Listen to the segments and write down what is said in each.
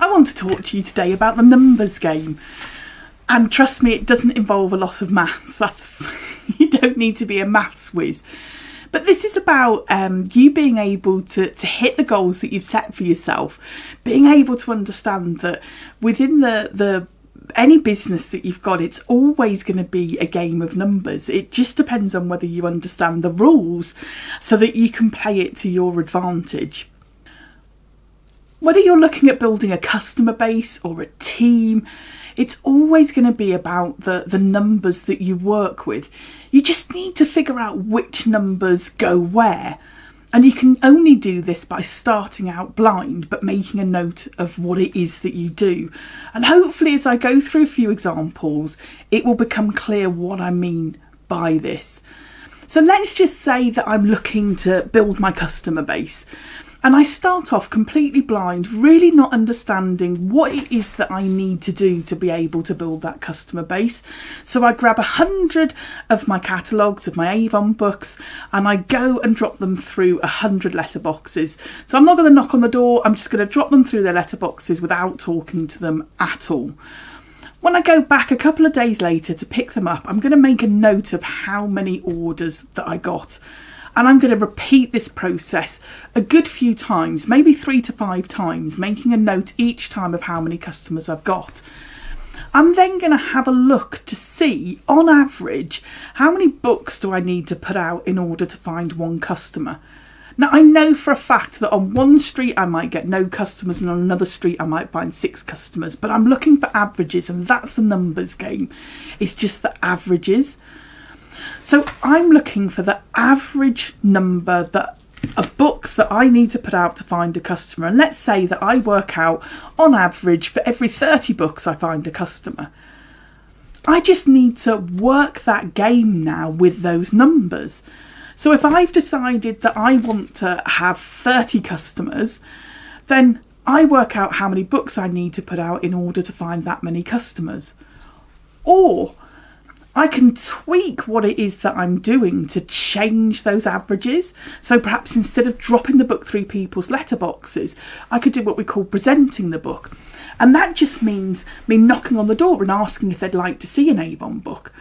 I want to talk to you today about the numbers game. And trust me, it doesn't involve a lot of maths. You don't need to be a maths whiz. But this is about you being able to hit the goals that you've set for yourself, being able to understand that within the any business that you've got, it's always going to be a game of numbers. It just depends on whether you understand the rules so that you can play it to your advantage. Whether you're looking at building a customer base or a team, it's always going to be about the numbers that you work with. You just need to figure out which numbers go where. And you can only do this by starting out blind, but making a note of what it is that you do. And hopefully as I go through a few examples, it will become clear what I mean by this. So let's just say that I'm looking to build my customer base. And I start off completely blind, really not understanding what it is that I need to do to be able to build that customer base. So I grab 100 of my catalogues of my Avon books and I go and drop them through 100 letterboxes. So I'm not going to knock on the door, I'm just going to drop them through their letterboxes without talking to them at all. When I go back a couple of days later to pick them up, I'm going to make a note of how many orders that I got. And I'm going to repeat this process a good few times, maybe 3 to 5 times, making a note each time of how many customers I've got. I'm then going to have a look to see, on average, how many books do I need to put out in order to find one customer. Now, I know for a fact that on one street I might get no customers and on another street I might find 6 customers, but I'm looking for averages, and that's the numbers game. It's just the averages. So I'm looking for the average number of books that I need to put out to find a customer. And let's say that I work out on average for every 30 books I find a customer. I just need to work that game now with those numbers. So if I've decided that I want to have 30 customers, then I work out how many books I need to put out in order to find that many customers. Or I can tweak what it is that I'm doing to change those averages. So perhaps instead of dropping the book through people's letterboxes, I could do what we call presenting the book. And that just means me knocking on the door and asking if they'd like to see an Avon book.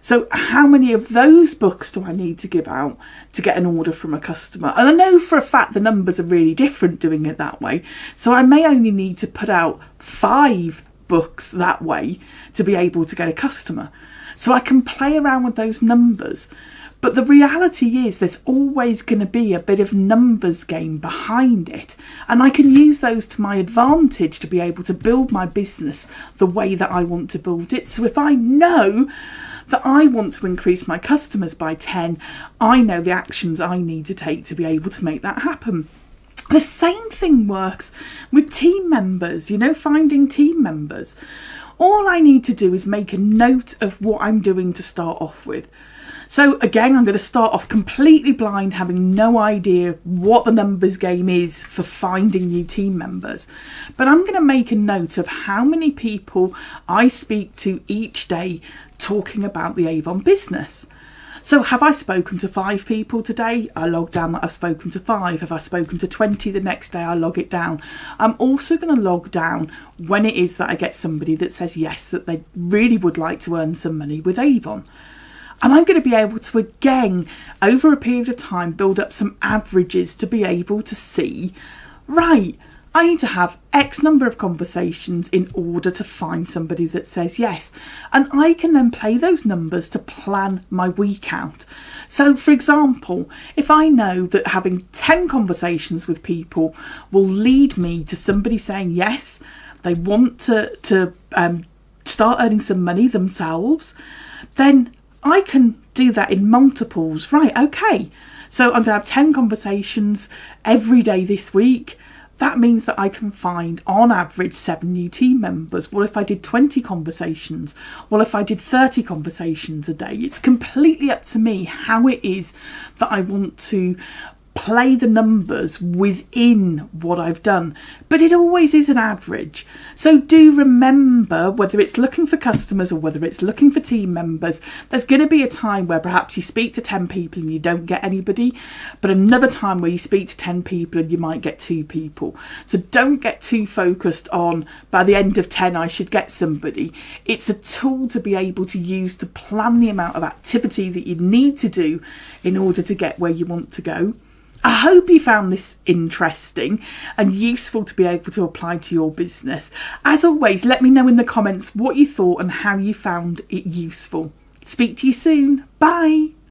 So how many of those books do I need to give out to get an order from a customer? And I know for a fact the numbers are really different doing it that way. So I may only need to put out 5 books that way to be able to get a customer. So I can play around with those numbers. But the reality is there's always going to be a bit of numbers game behind it. And I can use those to my advantage to be able to build my business the way that I want to build it. So if I know that I want to increase my customers by 10, I know the actions I need to take to be able to make that happen. The same thing works with team members, finding team members. All I need to do is make a note of what I'm doing to start off with. So again, I'm going to start off completely blind, having no idea what the numbers game is for finding new team members. But I'm going to make a note of how many people I speak to each day talking about the Avon business. So have I spoken to 5 people today? I log down that I've spoken to 5. Have I spoken to 20 the next day? I log it down. I'm also going to log down when it is that I get somebody that says yes, that they really would like to earn some money with Avon. And I'm going to be able to, again, over a period of time, build up some averages to be able to see, right, I need to have X number of conversations in order to find somebody that says yes. And I can then play those numbers to plan my week out. So, for example, if I know that having 10 conversations with people will lead me to somebody saying yes, they want to start earning some money themselves, then I can do that in multiples. Right, okay. So I'm going to have 10 conversations every day this week. That means that I can find, on average, 7 new team members. What if I did 20 conversations? What if I did 30 conversations a day? It's completely up to me how it is that I want to play the numbers within what I've done, but it always is an average. So do remember, whether it's looking for customers or whether it's looking for team members, there's going to be a time where perhaps you speak to 10 people and you don't get anybody, but another time where you speak to 10 people and you might get 2 people. So don't get too focused on, by the end of 10 I should get somebody. It's a tool to be able to use to plan the amount of activity that you need to do in order to get where you want to go. I hope you found this interesting and useful to be able to apply to your business. As always, let me know in the comments what you thought and how you found it useful. Speak to you soon. Bye.